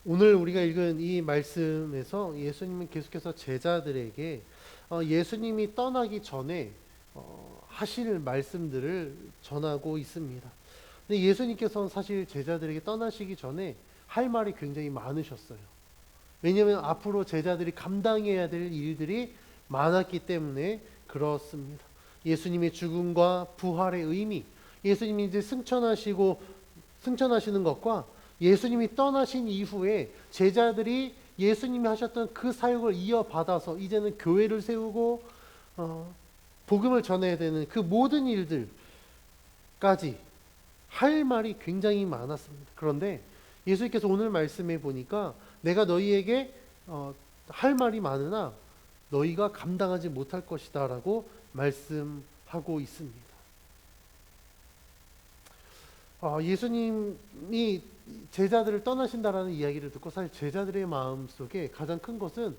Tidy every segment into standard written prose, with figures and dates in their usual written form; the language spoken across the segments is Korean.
오늘 우리가 읽은 이 말씀에서 예수님은 계속해서 제자들에게 예수님이 떠나기 전에 하실 말씀들을 전하고 있습니다. 근데 예수님께서는 사실 제자들에게 떠나시기 전에 할 말이 굉장히 많으셨어요. 왜냐하면 앞으로 제자들이 감당해야 될 일들이 많았기 때문에 그렇습니다. 예수님의 죽음과 부활의 의미, 예수님이 이제 승천하시는 것과 예수님이 떠나신 이후에 제자들이 예수님이 하셨던 그 사역을 이어받아서 이제는 교회를 세우고 복음을 전해야 되는 그 모든 일들까지 할 말이 굉장히 많았습니다. 그런데 예수님께서 오늘 말씀해 보니까 내가 너희에게 할 말이 많으나 너희가 감당하지 못할 것이다 라고 말씀하고 있습니다. 예수님이 제자들을 떠나신다라는 이야기를 듣고 사실 제자들의 마음속에 가장 큰 것은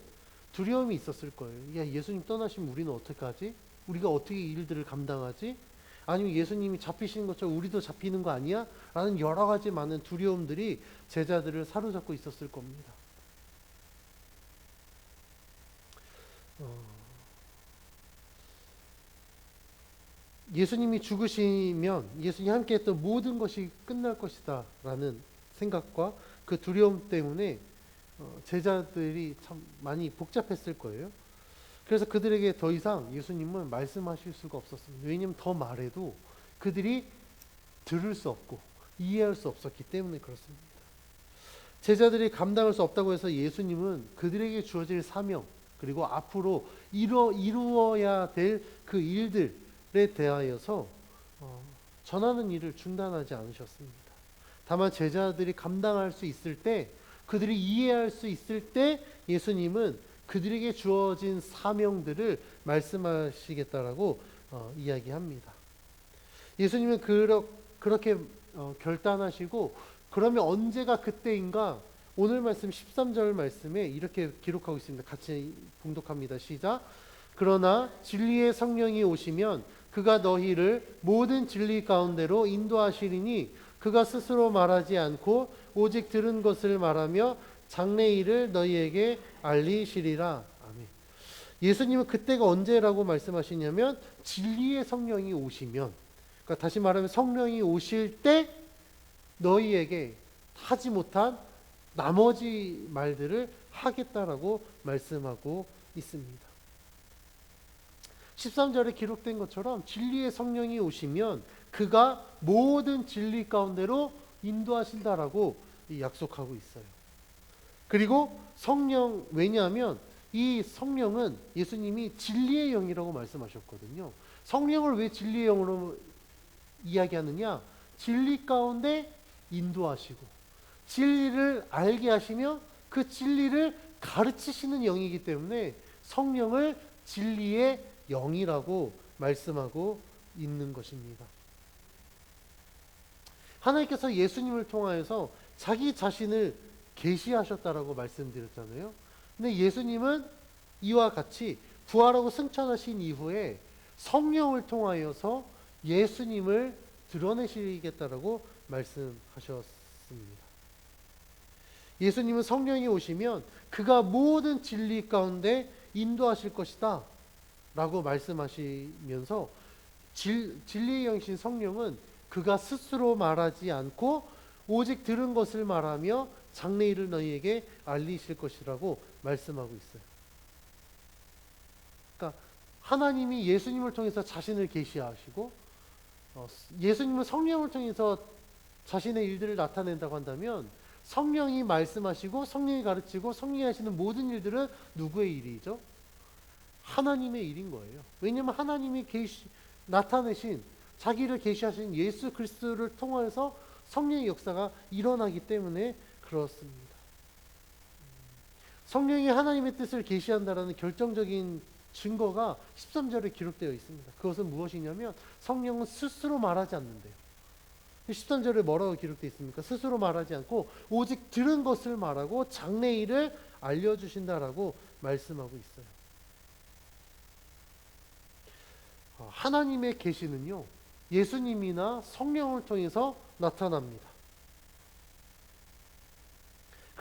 두려움이 있었을 거예요. 야, 예수님 떠나시면 우리는 어떻게 하지? 우리가 어떻게 이 일들을 감당하지? 아니면 예수님이 잡히시는 것처럼 우리도 잡히는 거 아니야? 라는 여러 가지 많은 두려움들이 제자들을 사로잡고 있었을 겁니다. 예수님이 죽으시면 예수님이 함께 했던 모든 것이 끝날 것이다 라는 생각과 그 두려움 때문에 제자들이 참 많이 복잡했을 거예요. 그래서 그들에게 더 이상 예수님은 말씀하실 수가 없었습니다. 왜냐하면 더 말해도 그들이 들을 수 없고 이해할 수 없었기 때문에 그렇습니다. 제자들이 감당할 수 없다고 해서 예수님은 그들에게 주어질 사명 그리고 앞으로 이루어야 될 그 일들에 대하여서 전하는 일을 중단하지 않으셨습니다. 다만 제자들이 감당할 수 있을 때 그들이 이해할 수 있을 때 예수님은 그들에게 주어진 사명들을 말씀하시겠다라고 이야기합니다. 예수님은 그렇게 결단하시고 그러면 언제가 그때인가 오늘 말씀 13절 말씀에 이렇게 기록하고 있습니다. 같이 봉독합니다. 시작. 그러나 진리의 성령이 오시면 그가 너희를 모든 진리 가운데로 인도하시리니 그가 스스로 말하지 않고 오직 들은 것을 말하며 장래일을 너희에게 알리시리라. 아멘. 예수님은 그때가 언제라고 말씀하시냐면 진리의 성령이 오시면, 그러니까 다시 말하면 성령이 오실 때 너희에게 하지 못한 나머지 말들을 하겠다라고 말씀하고 있습니다. 13절에 기록된 것처럼 진리의 성령이 오시면 그가 모든 진리 가운데로 인도하신다라고 약속하고 있어요. 그리고 성령, 왜냐하면 이 성령은 예수님이 진리의 영이라고 말씀하셨거든요. 성령을 왜 진리의 영으로 이야기하느냐? 진리 가운데 인도하시고 진리를 알게 하시며 그 진리를 가르치시는 영이기 때문에 성령을 진리의 영이라고 말씀하고 있는 것입니다. 하나님께서 예수님을 통하여서 자기 자신을 계시하셨다라고 말씀드렸잖아요. 근데 예수님은 이와 같이 부활하고 승천하신 이후에 성령을 통하여서 예수님을 드러내시겠다라고 말씀하셨습니다. 예수님은 성령이 오시면 그가 모든 진리 가운데 인도하실 것이다 라고 말씀하시면서 진리의 영이신 성령은 그가 스스로 말하지 않고 오직 들은 것을 말하며 장래일을 너희에게 알리실 것이라고 말씀하고 있어요. 그러니까 하나님이 예수님을 통해서 자신을 계시하시고 예수님은 성령을 통해서 자신의 일들을 나타낸다고 한다면 성령이 말씀하시고 성령이 가르치고 성령이 하시는 모든 일들은 누구의 일이죠? 하나님의 일인 거예요. 왜냐하면 하나님이 나타내신 자기를 계시하신 예수 그리스도를 통해서 성령의 역사가 일어나기 때문에 그렇습니다. 성령이 하나님의 뜻을 계시한다라는 결정적인 증거가 13절에 기록되어 있습니다. 그것은 무엇이냐면 성령은 스스로 말하지 않는데요. 13절에 뭐라고 기록되어 있습니까? 스스로 말하지 않고 오직 들은 것을 말하고 장래일을 알려주신다라고 말씀하고 있어요. 하나님의 계시는요, 예수님이나 성령을 통해서 나타납니다.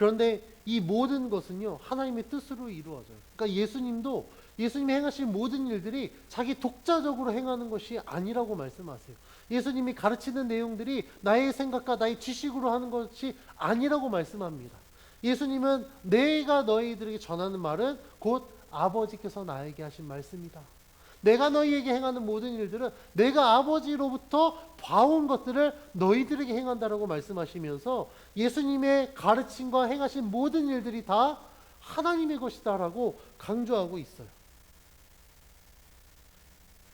그런데 이 모든 것은요, 하나님의 뜻으로 이루어져요. 그러니까 예수님이 행하신 모든 일들이 자기 독자적으로 행하는 것이 아니라고 말씀하세요. 예수님이 가르치는 내용들이 나의 생각과 나의 지식으로 하는 것이 아니라고 말씀합니다. 예수님은 내가 너희들에게 전하는 말은 곧 아버지께서 나에게 하신 말씀이다. 내가 너희에게 행하는 모든 일들은 내가 아버지로부터 봐온 것들을 너희들에게 행한다라고 말씀하시면서 예수님의 가르침과 행하신 모든 일들이 다 하나님의 것이다라고 강조하고 있어요.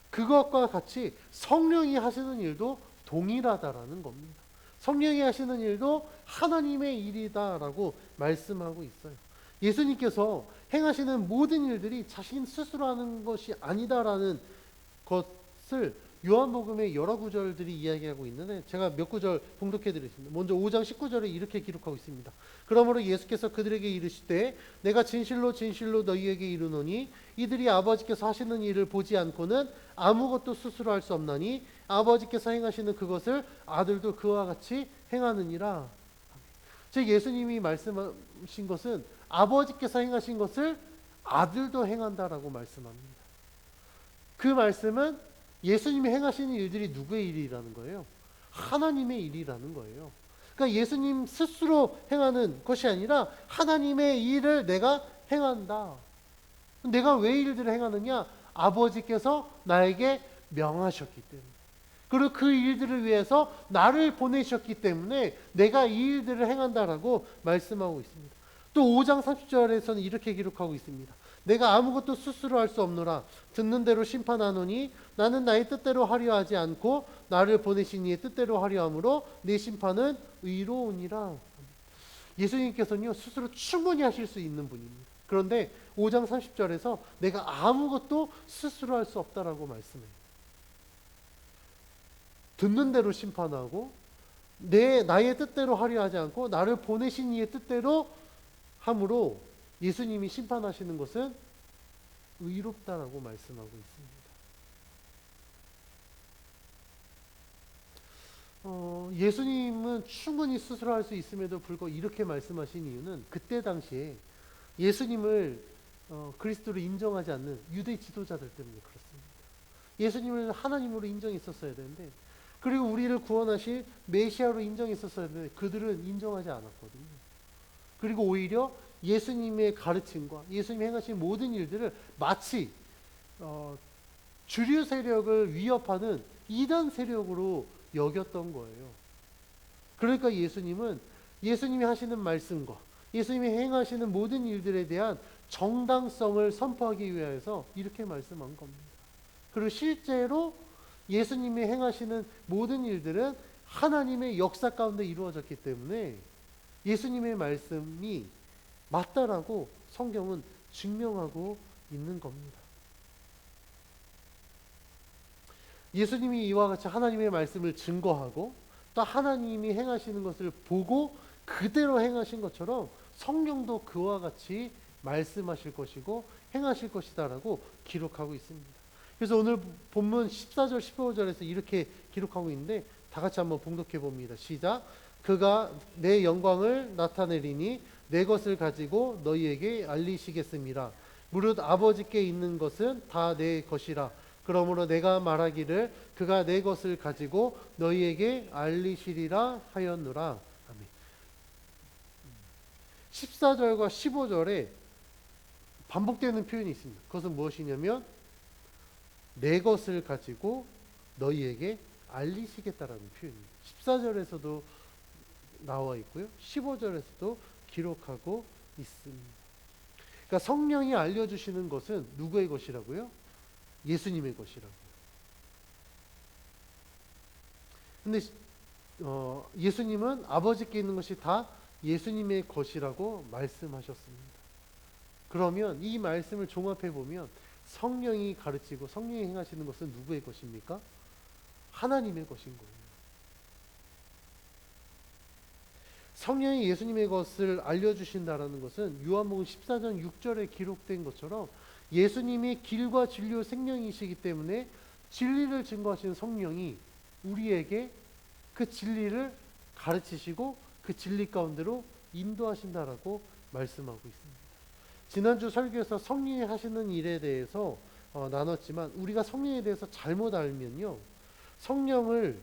그것과 같이 성령이 하시는 일도 동일하다라는 겁니다. 성령이 하시는 일도 하나님의 일이다라고 말씀하고 있어요. 예수님께서 행하시는 모든 일들이 자신 스스로 하는 것이 아니다라는 것을 요한복음의 여러 구절들이 이야기하고 있는데 제가 몇 구절 봉독해 드리겠습니다. 먼저 5장 19절에 이렇게 기록하고 있습니다. 그러므로 예수께서 그들에게 이르시되 내가 진실로 진실로 너희에게 이르노니 이들이 아버지께서 하시는 일을 보지 않고는 아무것도 스스로 할 수 없나니 아버지께서 행하시는 그것을 아들도 그와 같이 행하느니라. 즉 예수님이 말씀하신 것은 아버지께서 행하신 것을 아들도 행한다라고 말씀합니다. 그 말씀은 예수님이 행하시는 일들이 누구의 일이라는 거예요? 하나님의 일이라는 거예요. 그러니까 예수님 스스로 행하는 것이 아니라 하나님의 일을 내가 행한다. 내가 왜 일들을 행하느냐? 아버지께서 나에게 명하셨기 때문에. 그리고 그 일들을 위해서 나를 보내셨기 때문에 내가 이 일들을 행한다라고 말씀하고 있습니다. 또 5장 30절에서는 이렇게 기록하고 있습니다. 내가 아무것도 스스로 할 수 없노라. 듣는 대로 심판하노니 나는 나의 뜻대로 하려 하지 않고 나를 보내신 이의 뜻대로 하려 함으로 내 심판은 의로우니라. 예수님께서는요, 스스로 충분히 하실 수 있는 분입니다. 그런데 5장 30절에서 내가 아무것도 스스로 할 수 없다라고 말씀해요. 듣는 대로 심판하고 나의 뜻대로 하려 하지 않고 나를 보내신 이의 뜻대로 함으로 예수님이 심판하시는 것은 의롭다라고 말씀하고 있습니다. 예수님은 충분히 스스로 할 수 있음에도 불구하고 이렇게 말씀하신 이유는 그때 당시에 예수님을 그리스도로 인정하지 않는 유대 지도자들 때문에 그렇습니다. 예수님을 하나님으로 인정했었어야 되는데, 그리고 우리를 구원하실 메시아로 인정했었어야 되는데 그들은 인정하지 않았거든요. 그리고 오히려 예수님의 가르침과 예수님이 행하신 모든 일들을 마치 주류 세력을 위협하는 이단 세력으로 여겼던 거예요. 그러니까 예수님이 하시는 말씀과 예수님이 행하시는 모든 일들에 대한 정당성을 선포하기 위해서 이렇게 말씀한 겁니다. 그리고 실제로 예수님이 행하시는 모든 일들은 하나님의 역사 가운데 이루어졌기 때문에 예수님의 말씀이 맞다라고 성경은 증명하고 있는 겁니다. 예수님이 이와 같이 하나님의 말씀을 증거하고 또 하나님이 행하시는 것을 보고 그대로 행하신 것처럼 성경도 그와 같이 말씀하실 것이고 행하실 것이다라고 기록하고 있습니다. 그래서 오늘 본문 14절 15절에서 이렇게 기록하고 있는데 다 같이 한번 봉독해 봅니다. 시작. 그가 내 영광을 나타내리니 내 것을 가지고 너희에게 알리시겠습니다. 무릇 아버지께 있는 것은 다 내 것이라. 그러므로 내가 말하기를 그가 내 것을 가지고 너희에게 알리시리라 하였노라. 아멘. 14절과 15절에 반복되는 표현이 있습니다. 그것은 무엇이냐면 내 것을 가지고 너희에게 알리시겠다라는 표현입니다. 14절에서도 나와 있고요. 15절에서도 기록하고 있습니다. 그러니까 성령이 알려주시는 것은 누구의 것이라고요? 예수님의 것이라고요. 근데 예수님은 아버지께 있는 것이 다 예수님의 것이라고 말씀하셨습니다. 그러면 이 말씀을 종합해 보면 성령이 가르치고 성령이 행하시는 것은 누구의 것입니까? 하나님의 것인 거예요. 성령이 예수님의 것을 알려주신다라는 것은 요한복음 14장 6절에 기록된 것처럼 예수님이 길과 진리와 생명이시기 때문에 진리를 증거하시는 성령이 우리에게 그 진리를 가르치시고 그 진리 가운데로 인도하신다라고 말씀하고 있습니다. 지난주 설교에서 성령이 하시는 일에 대해서 나눴지만 우리가 성령에 대해서 잘못 알면요, 성령을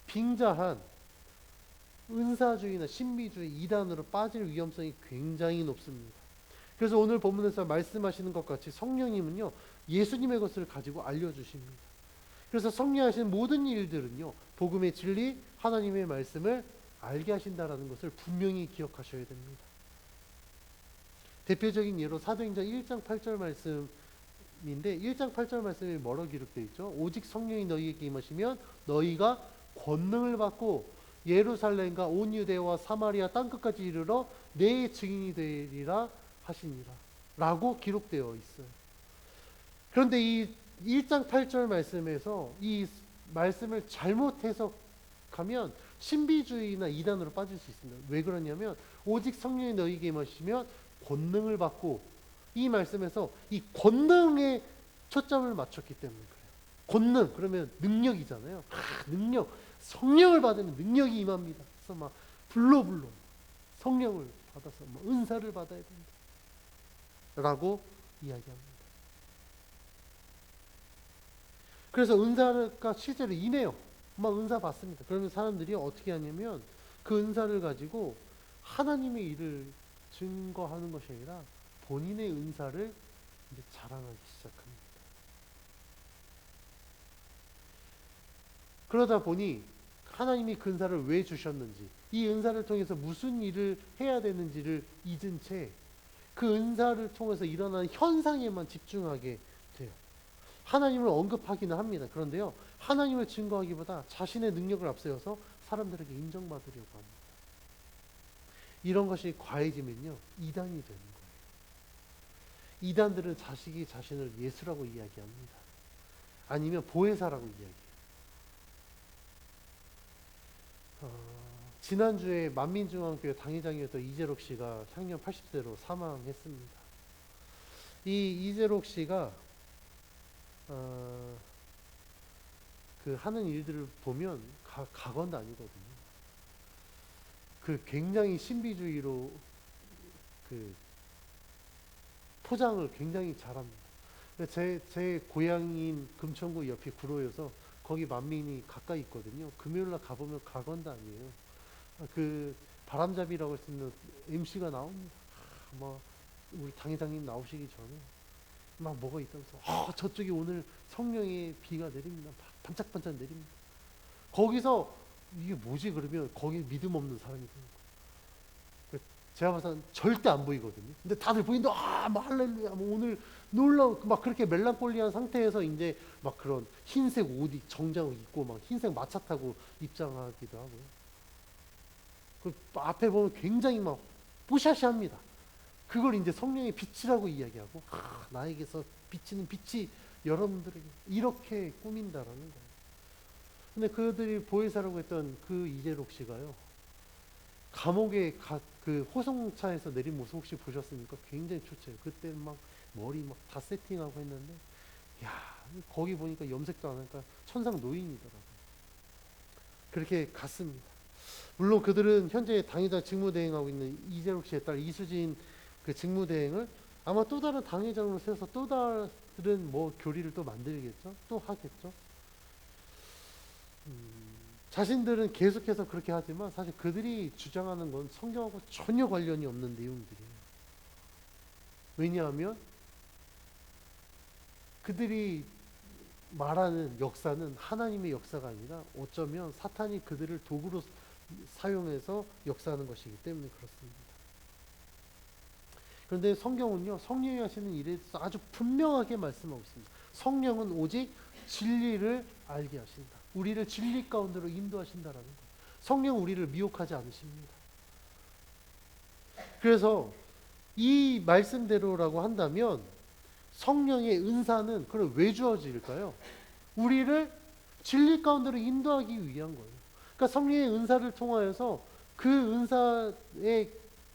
빙자한 은사주의나 신비주의, 이단으로 빠질 위험성이 굉장히 높습니다. 그래서 오늘 본문에서 말씀하시는 것 같이 성령님은요, 예수님의 것을 가지고 알려주십니다. 그래서 성령 하시는 모든 일들은요, 복음의 진리, 하나님의 말씀을 알게 하신다라는 것을 분명히 기억하셔야 됩니다. 대표적인 예로 사도행전 1장 8절 말씀인데, 1장 8절 말씀에 뭐라고 기록되어 있죠? 오직 성령이 너희에게 임하시면 너희가 권능을 받고 예루살렘과 온 유대와 사마리아 땅끝까지 이르러 내 증인이 되리라 하시니라 라고 기록되어 있어요. 그런데 이 1장 8절 말씀에서 이 말씀을 잘못 해석하면 신비주의나 이단으로 빠질 수 있습니다. 왜 그러냐면 오직 성령이 너희에게 임하시면 권능을 받고, 이 말씀에서 이 권능에 초점을 맞췄기 때문에 그래요. 권능 그러면 능력이잖아요. 능력, 성령을 받으면 능력이 임합니다. 그래서 막 불러 성령을 받아서 막 은사를 받아야 된다 라고 이야기합니다. 그래서 은사가 실제로 임해요. 막 은사 받습니다. 그러면 사람들이 어떻게 하냐면 그 은사를 가지고 하나님의 일을 증거하는 것이 아니라 본인의 은사를 이제 자랑하기 시작합니다. 그러다 보니 하나님이 그 은사를 왜 주셨는지, 이 은사를 통해서 무슨 일을 해야 되는지를 잊은 채 그 은사를 통해서 일어나는 현상에만 집중하게 돼요. 하나님을 언급하기는 합니다. 그런데요, 하나님을 증거하기보다 자신의 능력을 앞세워서 사람들에게 인정받으려고 합니다. 이런 것이 과해지면요, 이단이 되는 거예요. 이단들은 자신을 예수라고 이야기합니다. 아니면 보혜사라고 이야기해요. 지난주에 만민중앙교회 당회장이었던 이재록 씨가 향년 80세로 사망했습니다. 이 이재록 씨가 그 하는 일들을 보면 가관도 아니거든요. 그 굉장히 신비주의로 그 포장을 굉장히 잘합니다. 제 고향인 금천구 옆이 구로여서 거기 만민이 가까이 있거든요. 금요일날 가보면 가관도 아니에요. 그 바람잡이라고 할 수 있는 MC가 나옵니다. 뭐 우리 당회장님 나오시기 전에 막 뭐가 있다면서 저쪽에 오늘 성령의 비가 내립니다. 반짝반짝 내립니다. 거기서 이게 뭐지 그러면 거기 믿음 없는 사람이 되는 거예요. 제가 봐서는 절대 안 보이거든요. 근데 다들 보이는데 막 할렐루야, 뭐 오늘 놀라운, 막 그렇게 멜랑콜리한 상태에서 이제 막 그런 흰색 옷 정장을 입고 막 흰색 마차 타고 입장하기도 하고요. 그 앞에 보면 굉장히 막 뽀샤시합니다. 그걸 이제 성령의 빛이라고 이야기하고, 나에게서 비치는 빛이 여러분들에게 이렇게 꾸민다라는 거예요. 근데 그들이 보혜사라고 했던 그 이재록 씨가요, 감옥에 그 호송차에서 내린 모습 혹시 보셨습니까? 굉장히 좋죠. 그때 막 머리 막 다 세팅하고 했는데, 거기 보니까 염색도 안 하니까 천상 노인이더라고요. 그렇게 갔습니다. 물론 그들은 현재 당회장 직무대행하고 있는 이재록 씨의 딸 이수진 그 직무대행을 아마 또 다른 당회장으로 세워서 또 다른 뭐 교리를 또 만들겠죠? 또 하겠죠? 자신들은 계속해서 그렇게 하지만 사실 그들이 주장하는 건 성경하고 전혀 관련이 없는 내용들이에요. 왜냐하면 그들이 말하는 역사는 하나님의 역사가 아니라 어쩌면 사탄이 그들을 도구로 사용해서 역사하는 것이기 때문에 그렇습니다. 그런데 성경은요, 성령이 하시는 일에 대해서 아주 분명하게 말씀하고 있습니다. 성령은 오직 진리를 알게 하신다. 우리를 진리 가운데로 인도하신다라는 거예요. 성령은 우리를 미혹하지 않으십니다. 그래서 이 말씀대로라고 한다면 성령의 은사는 그럼 왜 주어질까요? 우리를 진리 가운데로 인도하기 위한 거예요. 그러니까 성령의 은사를 통하여서 그 은사의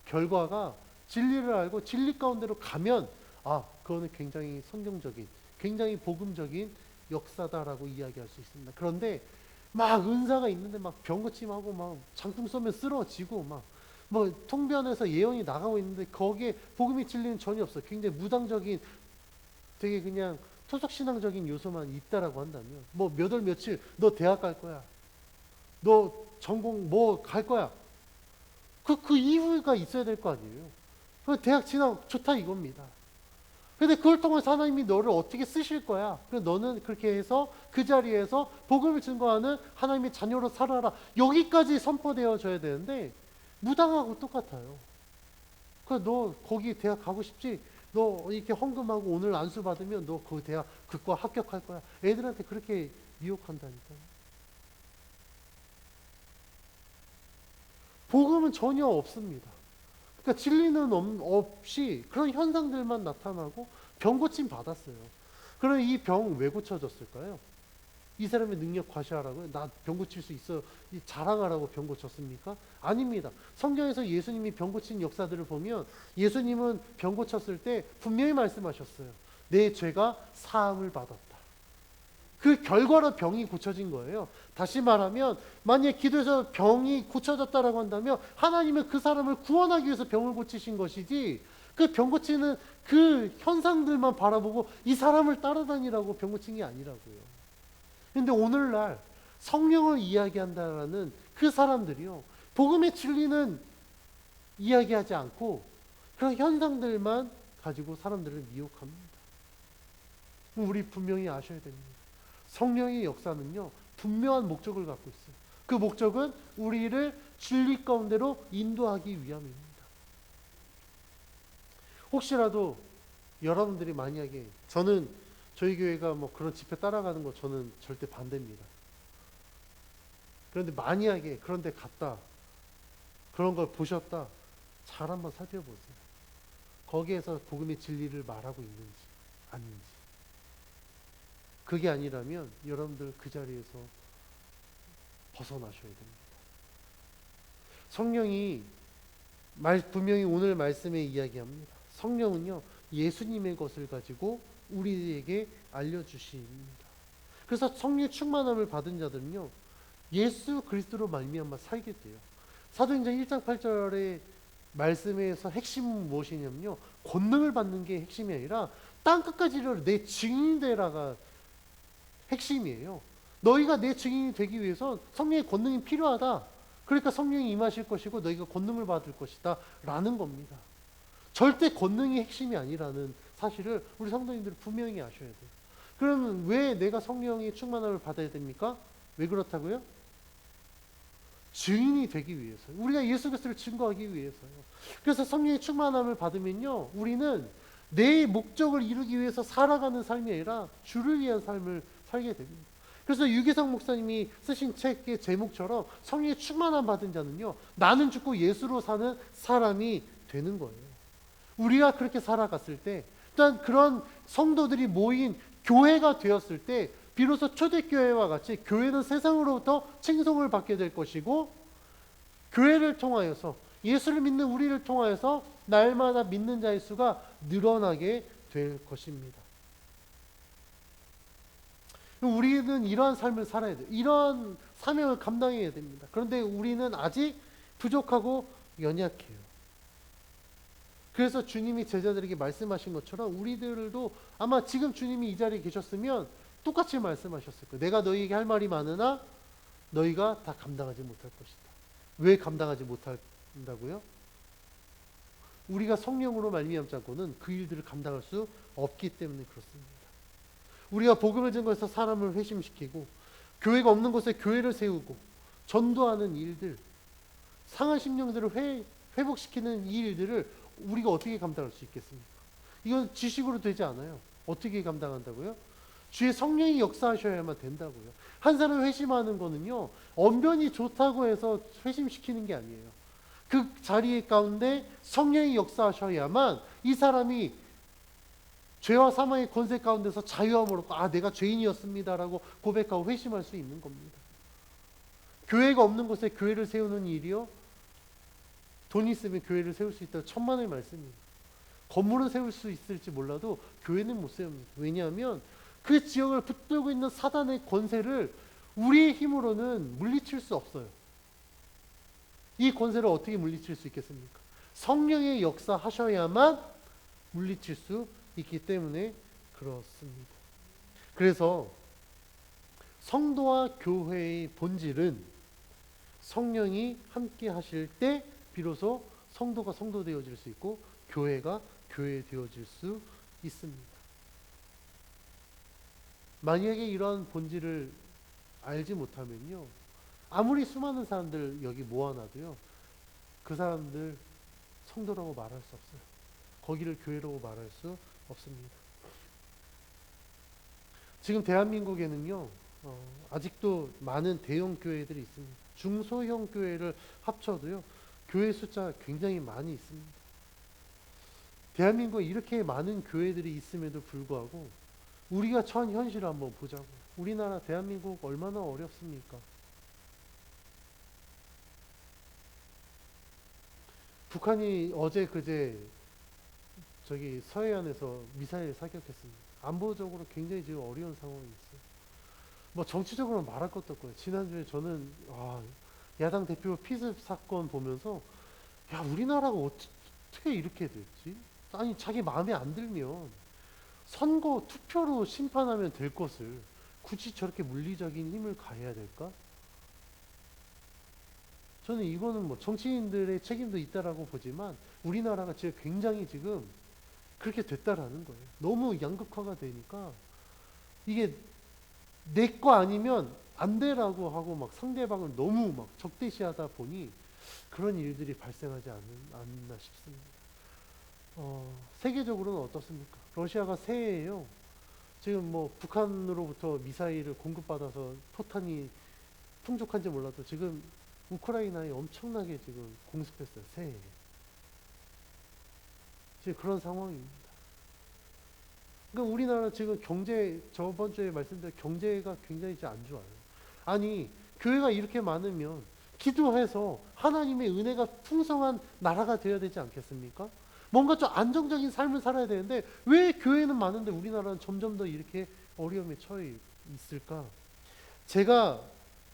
결과가 진리를 알고 진리 가운데로 가면 그거는 굉장히 성경적인, 굉장히 복음적인 역사다라고 이야기할 수 있습니다. 그런데 막 은사가 있는데 막 병고침하고 막 장풍 쏘면 쓰러지고 막 뭐 통변에서 예언이 나가고 있는데 거기에 복음의 진리는 전혀 없어. 굉장히 무당적인, 되게 그냥 토속신앙적인 요소만 있다라고 한다면, 뭐 몇 월 며칠 너 대학 갈 거야, 너 전공 뭐 갈 거야, 그 이유가 있어야 될 거 아니에요. 그 대학 진학 좋다 이겁니다. 근데 그걸 통해서 하나님이 너를 어떻게 쓰실 거야. 그래서 너는 그렇게 해서 그 자리에서 복음을 증거하는 하나님의 자녀로 살아라. 여기까지 선포되어져야 되는데 무당하고 똑같아요. 그래 너 거기 대학 가고 싶지? 너 이렇게 헌금하고 오늘 안수 받으면 너 그 대학 그과 합격할 거야. 애들한테 그렇게 미혹한다니까요. 복음은 전혀 없습니다. 그러니까 진리는 없이 그런 현상들만 나타나고 병 고침 받았어요. 그럼 이 병 왜 고쳐졌을까요? 이 사람의 능력 과시하라고요? 나 병 고칠 수 있어 자랑하라고 병 고쳤습니까? 아닙니다. 성경에서 예수님이 병 고친 역사들을 보면 예수님은 병 고쳤을 때 분명히 말씀하셨어요. 내 죄가 사함을 받았다. 그 결과로 병이 고쳐진 거예요. 다시 말하면 만약에 기도해서 병이 고쳐졌다라고 한다면 하나님은 그 사람을 구원하기 위해서 병을 고치신 것이지, 그 병 고치는 그 현상들만 바라보고 이 사람을 따라다니라고 병 고친 게 아니라고요. 근데 오늘날 성령을 이야기한다라는 그 사람들이요, 복음의 진리는 이야기하지 않고 그런 현상들만 가지고 사람들을 미혹합니다. 우리 분명히 아셔야 됩니다. 성령의 역사는요, 분명한 목적을 갖고 있어요. 그 목적은 우리를 진리 가운데로 인도하기 위함입니다. 혹시라도 여러분들이 만약에, 저는 저희 교회가 뭐 그런 집회 따라가는 거 저는 절대 반대입니다. 그런데 만약에 그런 데 갔다, 그런 걸 보셨다, 잘 한번 살펴보세요. 거기에서 복음의 진리를 말하고 있는지 아닌지. 그게 아니라면 여러분들 그 자리에서 벗어나셔야 됩니다. 성령이 분명히 오늘 말씀에 이야기합니다. 성령은요, 예수님의 것을 가지고 우리에게 알려주십니다. 그래서 성령 충만함을 받은 자들은요, 예수 그리스도로 말미암아 살게 돼요. 사도행전 1장 8절의 말씀에서 핵심은 무엇이냐면요, 권능을 받는 게 핵심이 아니라 땅끝까지 이르러 내 증인이 되라가 핵심이에요. 너희가 내 증인이 되기 위해서 성령의 권능이 필요하다. 그러니까 성령이 임하실 것이고 너희가 권능을 받을 것이다 라는 겁니다. 절대 권능이 핵심이 아니라는 사실을 우리 성도님들이 분명히 아셔야 돼요. 그러면 왜 내가 성령의 충만함을 받아야 됩니까? 왜 그렇다고요? 증인이 되기 위해서요. 우리가 예수 그리스도를 증거하기 위해서요. 그래서 성령의 충만함을 받으면요, 우리는 내 목적을 이루기 위해서 살아가는 삶이 아니라 주를 위한 삶을 살게 됩니다. 그래서 유기성 목사님이 쓰신 책의 제목처럼 성령의 충만함 받은 자는요, 나는 죽고 예수로 사는 사람이 되는 거예요. 우리가 그렇게 살아갔을 때, 또한 그런 성도들이 모인 교회가 되었을 때 비로소 초대교회와 같이 교회는 세상으로부터 칭송을 받게 될 것이고, 교회를 통하여서 예수를 믿는 우리를 통하여서 날마다 믿는 자의 수가 늘어나게 될 것입니다. 우리는 이러한 삶을 살아야 돼요. 이러한 사명을 감당해야 됩니다. 그런데 우리는 아직 부족하고 연약해요. 그래서 주님이 제자들에게 말씀하신 것처럼 우리들도 아마 지금 주님이 이 자리에 계셨으면 똑같이 말씀하셨을 거예요. 내가 너희에게 할 말이 많으나 너희가 다 감당하지 못할 것이다. 왜 감당하지 못한다고요? 우리가 성령으로 말미암지 않고는 그 일들을 감당할 수 없기 때문에 그렇습니다. 우리가 복음을 증거해서 사람을 회심시키고 교회가 없는 곳에 교회를 세우고 전도하는 일들, 상한 심령들을 회복시키는 이 일들을 우리가 어떻게 감당할 수 있겠습니까? 이건 지식으로 되지 않아요. 어떻게 감당한다고요? 주의 성령이 역사하셔야만 된다고요. 한 사람 회심하는 거는요, 언변이 좋다고 해서 회심시키는 게 아니에요. 그 자리 가운데 성령이 역사하셔야만 이 사람이 죄와 사망의 권세 가운데서 자유함으로 내가 죄인이었습니다라고 고백하고 회심할 수 있는 겁니다. 교회가 없는 곳에 교회를 세우는 일이요, 돈 있으면 교회를 세울 수 있다고 천만의 말씀입니다. 건물은 세울 수 있을지 몰라도 교회는 못 세웁니다. 왜냐하면 그 지역을 붙들고 있는 사단의 권세를 우리의 힘으로는 물리칠 수 없어요. 이 권세를 어떻게 물리칠 수 있겠습니까? 성령의 역사하셔야만 물리칠 수 있기 때문에 그렇습니다. 그래서 성도와 교회의 본질은 성령이 함께 하실 때 비로소 성도가 성도 되어질 수 있고 교회가 교회 되어질 수 있습니다. 만약에 이런 본질을 알지 못하면요, 아무리 수많은 사람들 여기 모아놔도요, 그 사람들 성도라고 말할 수 없어요. 거기를 교회라고 말할 수 없습니다. 지금 대한민국에는요, 아직도 많은 대형 교회들이 있습니다. 중소형 교회를 합쳐도요, 교회 숫자 굉장히 많이 있습니다. 대한민국에 이렇게 많은 교회들이 있음에도 불구하고 우리가 처한 현실을 한번 보자고요. 우리나라 대한민국 얼마나 어렵습니까? 북한이 어제 그제 저기 서해안에서 미사일 사격했습니다. 안보적으로 굉장히 지금 어려운 상황이 있어요. 뭐 정치적으로 말할 것도 없고요. 지난주에 저는 야당 대표 피습 사건 보면서 야, 우리나라가 어떻게 이렇게 됐지? 아니, 자기 마음에 안 들면 선거 투표로 심판하면 될 것을 굳이 저렇게 물리적인 힘을 가해야 될까? 저는 이거는 뭐 정치인들의 책임도 있다라고 보지만 우리나라가 지금 굉장히 지금 그렇게 됐다라는 거예요. 너무 양극화가 되니까 이게 내 거 아니면 안 돼라고 하고 막 상대방을 너무 막 적대시하다 보니 그런 일들이 발생하지 않나 싶습니다. 세계적으로는 어떻습니까? 러시아가 새해에요. 지금 뭐 북한으로부터 미사일을 공급받아서 포탄이 풍족한지 몰라도 지금 우크라이나에 엄청나게 지금 공습했어요. 새해에. 지금 그런 상황입니다. 그러니까 우리나라 지금 경제, 저번 주에 말씀드린 경제가 굉장히 이제 안 좋아요. 아니, 교회가 이렇게 많으면 기도해서 하나님의 은혜가 풍성한 나라가 되어야 되지 않겠습니까? 뭔가 좀 안정적인 삶을 살아야 되는데 왜 교회는 많은데 우리나라는 점점 더 이렇게 어려움에 처해 있을까? 제가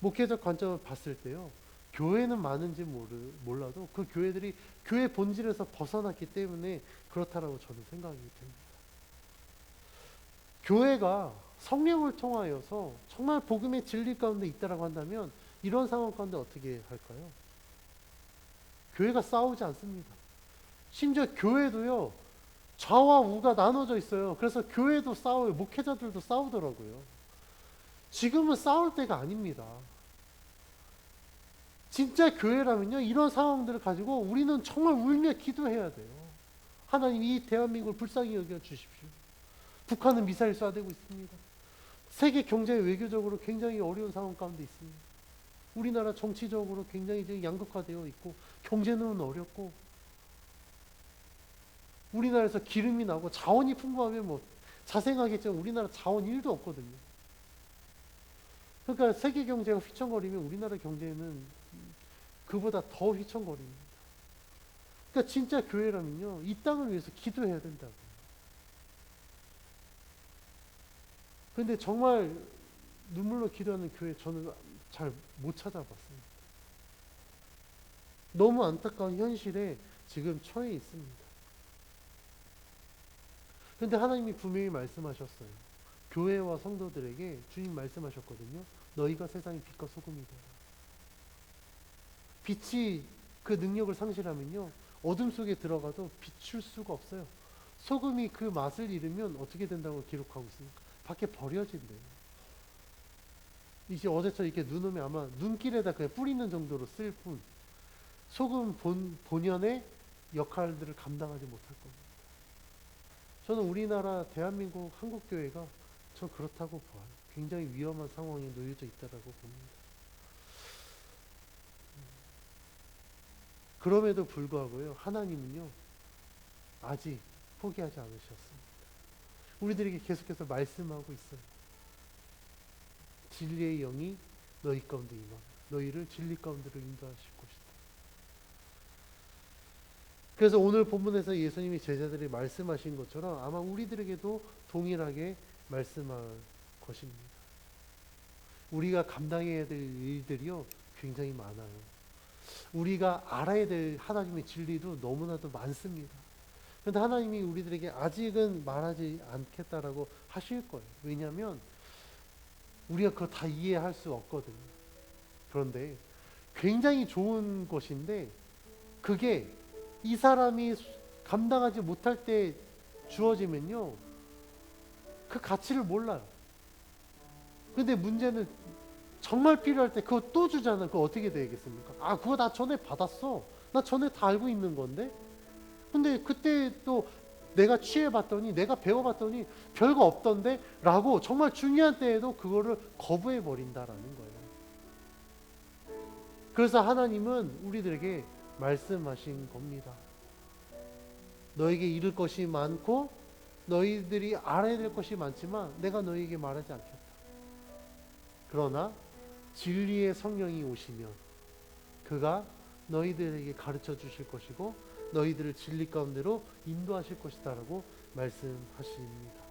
목회적 관점을 봤을 때요, 교회는 많은지 몰라도 그 교회들이 교회 본질에서 벗어났기 때문에 그렇다라고 저는 생각이 듭니다. 교회가 성령을 통하여서 정말 복음의 진리 가운데 있다라고 한다면 이런 상황 가운데 어떻게 할까요? 교회가 싸우지 않습니다. 심지어 교회도요, 좌와 우가 나눠져 있어요. 그래서 교회도 싸워요. 목회자들도 싸우더라고요. 지금은 싸울 때가 아닙니다. 진짜 교회라면요, 이런 상황들을 가지고 우리는 정말 울며 기도해야 돼요. 하나님, 이 대한민국을 불쌍히 여겨 주십시오. 북한은 미사일 쏴대고 있습니다. 세계 경제 외교적으로 굉장히 어려운 상황 가운데 있습니다. 우리나라 정치적으로 굉장히 지금 양극화되어 있고 경제는 어렵고 우리나라에서 기름이 나고 자원이 풍부하면 뭐 자생하겠지만 우리나라 자원 1도 없거든요. 그러니까 세계 경제가 휘청거리면 우리나라 경제는 그보다 더 휘청거립니다. 그러니까 진짜 교회라면요, 이 땅을 위해서 기도해야 된다고. 그런데 정말 눈물로 기도하는 교회 저는 잘 못 찾아봤습니다. 너무 안타까운 현실에 지금 처해 있습니다. 그런데 하나님이 분명히 말씀하셨어요. 교회와 성도들에게 주님 말씀하셨거든요. 너희가 세상의 빛과 소금이 되라. 빛이 그 능력을 상실하면요, 어둠 속에 들어가도 비출 수가 없어요. 소금이 그 맛을 잃으면 어떻게 된다고 기록하고 있습니까? 밖에 버려진대요. 이제 어제처럼 이렇게 눈 오면 아마 눈길에다 그냥 뿌리는 정도로 쓸 뿐, 소금 본연의 역할들을 감당하지 못할 겁니다. 저는 우리나라 대한민국 한국교회가 저 그렇다고 봐요. 굉장히 위험한 상황에 놓여져 있다고 봅니다. 그럼에도 불구하고요, 하나님은요, 아직 포기하지 않으셨습니다. 우리들에게 계속해서 말씀하고 있어요. 진리의 영이 너희 가운데 임하라. 너희를 진리 가운데로 인도하실 것이다. 그래서 오늘 본문에서 예수님이 제자들이 말씀하신 것처럼 아마 우리들에게도 동일하게 말씀할 것입니다. 우리가 감당해야 될 일들이요, 굉장히 많아요. 우리가 알아야 될 하나님의 진리도 너무나도 많습니다. 그런데 하나님이 우리들에게 아직은 말하지 않겠다라고 하실 거예요. 왜냐하면 우리가 그거 다 이해할 수 없거든요. 그런데 굉장히 좋은 것인데 그게 이 사람이 감당하지 못할 때 주어지면요, 그 가치를 몰라요. 근데 문제는 정말 필요할 때 그거 또 주잖아. 그거 어떻게 되겠습니까? 아, 그거 나 전에 받았어. 나 전에 다 알고 있는 건데. 근데 그때 또 내가 취해봤더니, 내가 배워봤더니 별거 없던데? 라고 정말 중요한 때에도 그거를 거부해버린다라는 거예요. 그래서 하나님은 우리들에게 말씀하신 겁니다. 너에게 이룰 것이 많고 너희들이 알아야 될 것이 많지만 내가 너희에게 말하지 않겠다. 그러나 진리의 성령이 오시면 그가 너희들에게 가르쳐 주실 것이고 너희들을 진리 가운데로 인도하실 것이다라고 말씀하십니다.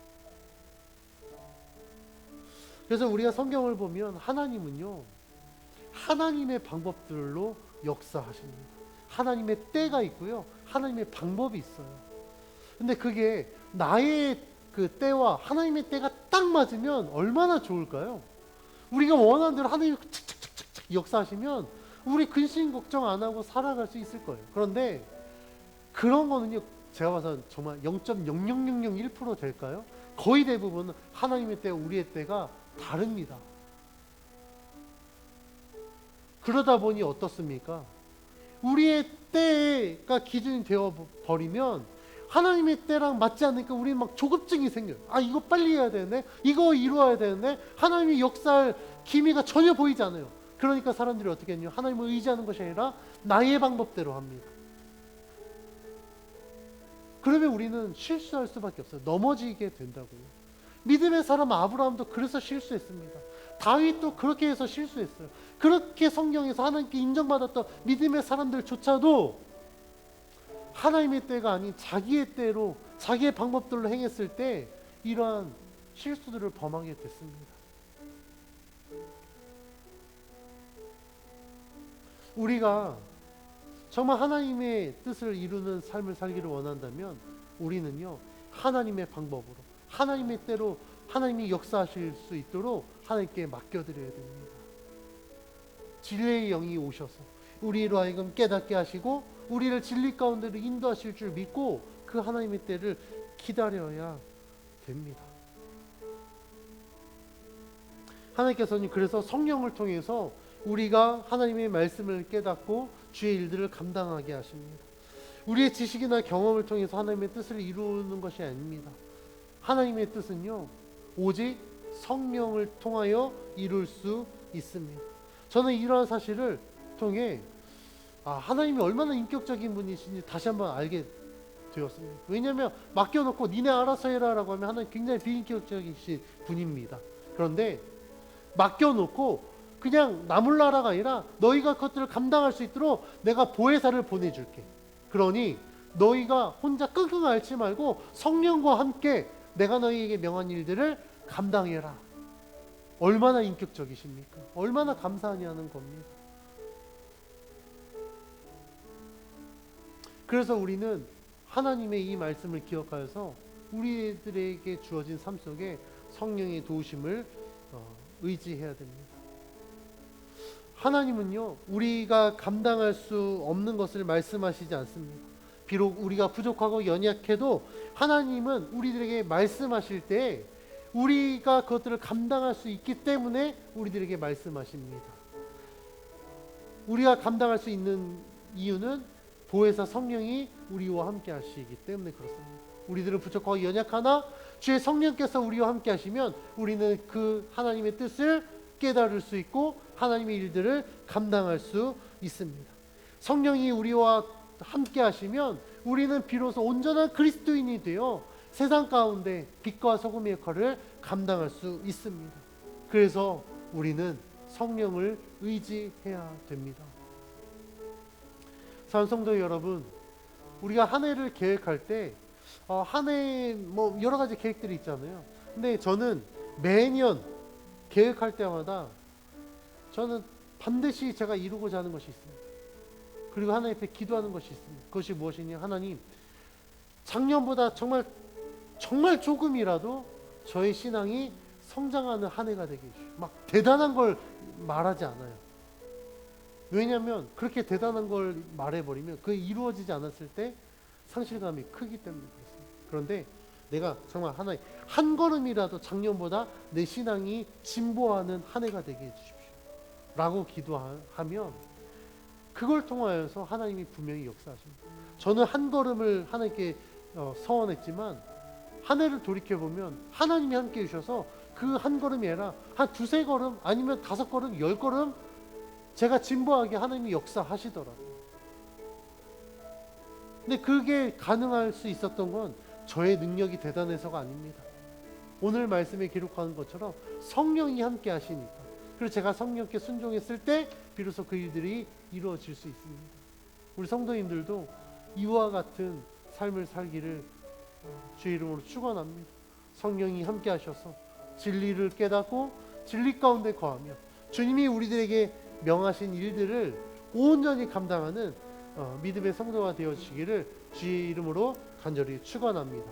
그래서 우리가 성경을 보면 하나님은요, 하나님의 방법들로 역사하십니다. 하나님의 때가 있고요, 하나님의 방법이 있어요. 근데 그게 나의 그 때와 하나님의 때가 딱 맞으면 얼마나 좋을까요? 우리가 원하는 대로 하나님이 착착착착 역사하시면 우리 근심 걱정 안 하고 살아갈 수 있을 거예요. 그런데 그런 거는요, 제가 봐서는 정말 0.00001% 될까요? 거의 대부분은 하나님의 때와 우리의 때가 다릅니다. 그러다 보니 어떻습니까? 우리의 때가 기준이 되어 버리면 하나님의 때랑 맞지 않으니까 우리 막 조급증이 생겨요. 아, 이거 빨리 해야 되는데, 이거 이루어야 되는데 하나님이 역사할 기미가 전혀 보이지 않아요. 그러니까 사람들이 어떻게 했냐? 하나님을 의지하는 것이 아니라 나의 방법대로 합니다. 그러면 우리는 실수할 수밖에 없어요. 넘어지게 된다고요. 믿음의 사람 아브라함도 그래서 실수했습니다. 다윗도 그렇게 해서 실수했어요. 그렇게 성경에서 하나님께 인정받았던 믿음의 사람들조차도 하나님의 때가 아닌 자기의 때로, 자기의 방법들로 행했을 때 이러한 실수들을 범하게 됐습니다. 우리가 정말 하나님의 뜻을 이루는 삶을 살기를 원한다면 우리는요, 하나님의 방법으로, 하나님의 때로 하나님이 역사하실 수 있도록 하나님께 맡겨드려야 됩니다. 진리의 영이 오셔서 우리로 하여금 깨닫게 하시고 우리를 진리 가운데로 인도하실 줄 믿고 그 하나님의 때를 기다려야 됩니다. 하나님께서는 그래서 성령을 통해서 우리가 하나님의 말씀을 깨닫고 주의 일들을 감당하게 하십니다. 우리의 지식이나 경험을 통해서 하나님의 뜻을 이루는 것이 아닙니다. 하나님의 뜻은요, 오직 성령을 통하여 이룰 수 있습니다. 저는 이러한 사실을 통해 하나님이 얼마나 인격적인 분이신지 다시 한번 알게 되었습니다. 왜냐하면 맡겨놓고 니네 알아서 해라 라고 하면 하나님 굉장히 비인격적이신 분입니다. 그런데 맡겨놓고 그냥 나몰라라가 아니라 너희가 그것들을 감당할 수 있도록 내가 보혜사를 보내줄게. 그러니 너희가 혼자 끙끙 앓지 말고 성령과 함께 내가 너희에게 명한 일들을 감당해라. 얼마나 인격적이십니까? 얼마나 감사하냐는 겁니다. 그래서 우리는 하나님의 이 말씀을 기억하여서 우리들에게 주어진 삶 속에 성령의 도우심을 의지해야 됩니다. 하나님은요, 우리가 감당할 수 없는 것을 말씀하시지 않습니다. 비록 우리가 부족하고 연약해도 하나님은 우리들에게 말씀하실 때 우리가 그것들을 감당할 수 있기 때문에 우리들에게 말씀하십니다. 우리가 감당할 수 있는 이유는 보혜사 성령이 우리와 함께 하시기 때문에 그렇습니다. 우리들은 부족하고 연약하나 주의 성령께서 우리와 함께 하시면 우리는 그 하나님의 뜻을 깨달을 수 있고 하나님의 일들을 감당할 수 있습니다. 성령이 우리와 함께 하시면 우리는 비로소 온전한 그리스도인이 되어 세상 가운데 빛과 소금의 역할을 감당할 수 있습니다. 그래서 우리는 성령을 의지해야 됩니다. 사랑하는 성도 여러분, 우리가 한 해를 계획할 때 한 해 여러 가지 계획들이 있잖아요. 근데 저는 매년 계획할 때마다 저는 반드시 제가 이루고자 하는 것이 있습니다. 그리고 하나님 앞에 기도하는 것이 있습니다. 그것이 무엇이냐? 하나님, 작년보다 정말 조금이라도 저의 신앙이 성장하는 한 해가 되게 해주십시오. 막 대단한 걸 말하지 않아요. 왜냐하면 그렇게 대단한 걸 말해버리면 그게 이루어지지 않았을 때 상실감이 크기 때문에 그렇습니다. 그런데 내가 정말 하나님, 한 걸음이라도 작년보다 내 신앙이 진보하는 한 해가 되게 해주십시오 라고 기도하면 그걸 통하여서 하나님이 분명히 역사하십니다. 저는 한 걸음을 하나님께 서원했지만 한 해를 돌이켜보면 하나님이 함께 해주셔서 그 한 걸음이 아니라 한 두세 걸음, 아니면 5걸음, 10걸음 제가 진보하게 하나님이 역사하시더라고요. 근데 그게 가능할 수 있었던 건 저의 능력이 대단해서가 아닙니다. 오늘 말씀에 기록하는 것처럼 성령이 함께 하시니까, 그리고 제가 성령께 순종했을 때 비로소 그 일들이 이루어질 수 있습니다. 우리 성도님들도 이와 같은 삶을 살기를 주의 이름으로 축원합니다. 성령이 함께 하셔서 진리를 깨닫고 진리 가운데 거하며 주님이 우리들에게 명하신 일들을 온전히 감당하는 믿음의 성도가 되어주시기를 주의 이름으로 간절히 축원합니다.